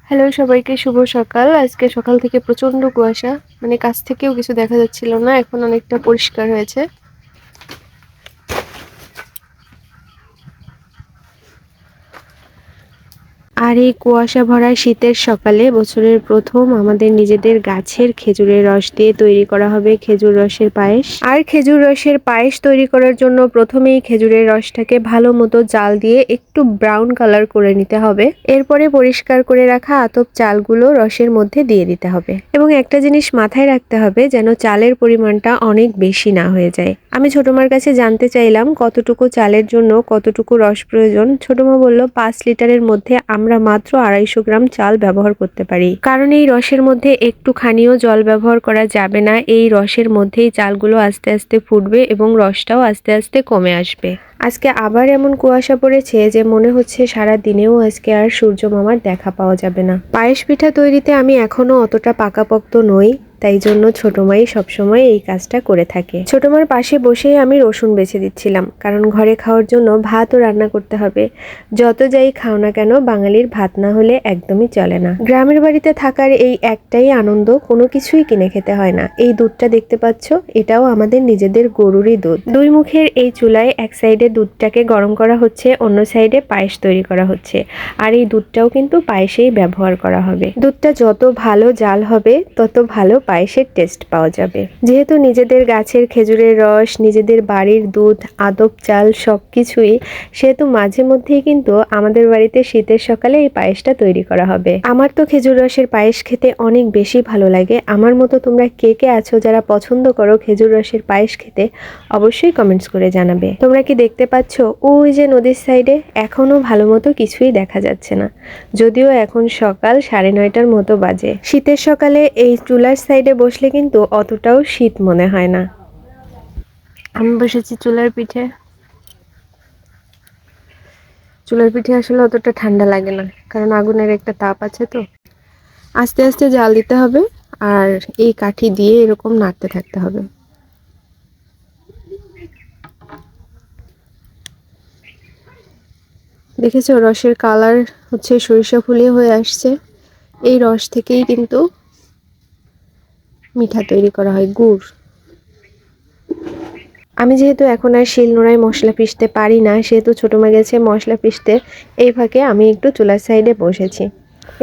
Hello সবাইকে শুভ সকাল। আজকে সকাল থেকে প্রচন্ড কুয়াশা। মানে কাছ থেকেও কিছু দেখা যাচ্ছিল না। এখন অনেকটা পরিষ্কার হয়েছে। আর এই কুয়াশা ভরা শীতের সকালে বছরের প্রথম আমাদের নিজেদের গাছের খেজুরের রস দিয়ে তৈরি করা হবে খেজুর রসের পায়েস। আর খেজুর রসের পায়েস তৈরি করার জন্য প্রথমেই খেজুরের রসটাকে ভালো মতো জাল দিয়ে একটু ব্রাউন কালার করে নিতে হবে। এরপরে পরিষ্কার করে রাখা আতপ চালগুলো রসের মধ্যে দিয়ে দিতে হবে। এবং একটা জিনিস মাথায় রাখতে হবে, যেন চালের পরিমাণটা অনেক বেশি না হয়ে যায়। আমি ছোটমার কাছে জানতে চাইলাম কতটুকু চালের জন্য কতটুকু রস প্রয়োজন। ছোটমা বলল 5 লিটারের মধ্যে আমরা মাত্র 250 গ্রাম চাল ব্যবহার করতে পারি, কারণ এই রসের মধ্যে একটুখানিও জল ব্যবহার করা যাবে না। এই রসের মধ্যেই চালগুলো আস্তে আস্তে ফুটবে এবং রসটাও আস্তে আস্তে কমে আসবে। আজকে আবার এমন কুয়াশা পড়েছে যে মনে হচ্ছে সারা দিনেও আজকে আর সূর্য মামার দেখা পাওয়া যাবে না। পায়েস পিঠা তৈরিতে আমি এখনো অতটা পাকাপোক্ত নই, তাই জন্য ছোটমাই সবসময় এই কাজটা করে থাকে। ছোটমার পাশে বসেই আমি রসুন বেছে দিচ্ছিলাম, কারণ ঘরে খাওয়ার জন্য ভাতও রান্না করতে হবে। যত যাই খাও না কেন, বাঙালির ভাত না হলে একদমই চলে না। গ্রামের বাড়িতে থাকার এই একটাই আনন্দ, কোনো কিছুই কিনে খেতে হয় না। এই দুধটা দেখতে পাচ্ছ, এটাও আমাদের নিজেদের গরুরই দুধ। দুই মুখের এই চুলায় এক সাইডে দুধটাকে গরম করা হচ্ছে, অন্য সাইডে পায়েস তৈরি করা হচ্ছে। আর এই দুধটাও কিন্তু পায়েসেই ব্যবহার করা হবে। দুধটা যত ভালো জাল হবে তত ভালো পায়েসের টেস্ট পাওয়া যাবে। যেহেতু নিজেদের গাছের খেজুরের রস, নিজেদের বাড়ির দুধ, আদপ চাল সবকিছুই, সেহেতু মাঝে মধ্যেই কিন্তু আমাদের বাড়িতে শীতের সকালে এই পায়েসটা তৈরি করা হবে। আমার তো খেজুর রসের পায়েস খেতে অনেক বেশি ভালো লাগে। আমার মতো তোমরা কে কে আছো যারা পছন্দ করো খেজুর রসের পায়েস খেতে, অবশ্যই কমেন্টস করে জানাবে। তোমরা কি দেখতে পাচ্ছ ওই যে নদীর সাইডে এখনো ভালো মতো কিছুই দেখা যাচ্ছে না, যদিও এখন সকাল 9:30টার মতো বাজে। শীতের সকালে এই চুলার সাইডে বসলে কিন্তু অতটাও শীত মনে হয় না। আমি বসেছি চুলার পিঠে। চুলার পিঠে আসলে অতটা ঠান্ডা লাগে না, কারণ আগুনের একটা তাপ আছে তো। আস্তে আস্তে জাল দিতে হবে আর এই কাঠি দিয়ে এরকম নাড়তে থাকতে হবে। দেখেছো রসের কালার হচ্ছে সরিষা ফুলিয়ে হয়ে আসছে। এই রস থেকেই কিন্তু মিঠা তৈরি করা হয়, গুড়। আমি যেহেতু এখন আর শিলনোড়ায় মশলা পিষতে পারি না, সেহেতু ছোটমা গেছে মশলা পিষতে, এই ফাঁকে আমি একটু চুলার সাইডে বসেছি।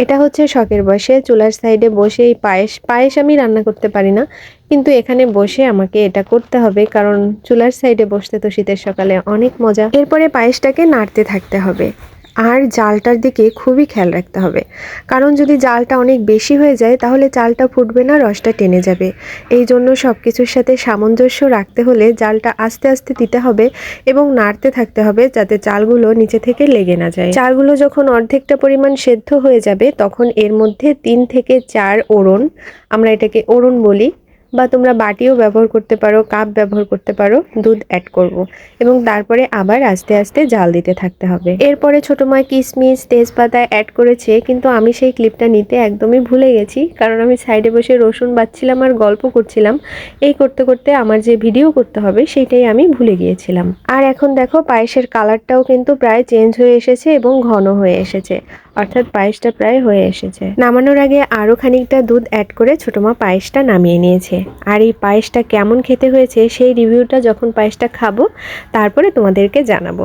এটা হচ্ছে শখের বসে চুলার সাইডে বসে এই পায়েস আমি রান্না করতে পারি না, কিন্তু এখানে বসে আমাকে এটা করতে হবে, কারণ চুলার সাইডে বসতে তো শীতের সকালে অনেক মজা। এরপরে পায়েসটাকে নাড়তে থাকতে হবে আর জালটার দিকে খুবই খেয়াল রাখতে হবে, কারণ যদি জালটা অনেক বেশি হয়ে যায় তাহলে চালটা ফুটবে না, রসটা টেনে যাবে। এই জন্য সব কিছুর সাথে সামঞ্জস্য রাখতে হলে জালটা আস্তে আস্তে দিতে হবে এবং নাড়তে থাকতে হবে, যাতে চালগুলো নিচে থেকে লেগে না যায়। চালগুলো যখন অর্ধেকটা পরিমাণ সেদ্ধ হয়ে যাবে, তখন এর মধ্যে 3 থেকে 4 ওড়ন, আমরা এটাকে ওড়ন বলি, বা তোমরা বাটিও ব্যবহার করতে পারো, কাপ ব্যবহার করতে পারো, দুধ অ্যাড করব এবং তারপরে আবার আস্তে আস্তে জাল দিতে থাকতে হবে। এরপরে ছোট মা কিশমিশ তেজপাতা অ্যাড করেছে, কিন্তু আমি সেই ক্লিপটা নিতে একদমই ভুলে গেছি, কারণ আমি সাইডে বসে রসুন বাচ্ছিলাম আর গল্প করছিলাম। এই করতে করতে আমার যে ভিডিও করতে হবে সেইটাই আমি ভুলে গিয়েছিলাম। আর এখন দেখো পায়েসের কালারটাও কিন্তু প্রায় চেঞ্জ হয়ে এসেছে এবং ঘন হয়ে এসেছে, অর্থাৎ পায়েসটা প্রায় হয়ে এসেছে। নামানোর আগে আরও খানিকটা দুধ অ্যাড করে ছোটমা পায়েসটা নামিয়ে নিয়েছে। আর এই পায়েসটা কেমন খেতে হয়েছে সেই রিভিউটা যখন পায়েসটা খাবো তারপরে তোমাদেরকে জানাবো।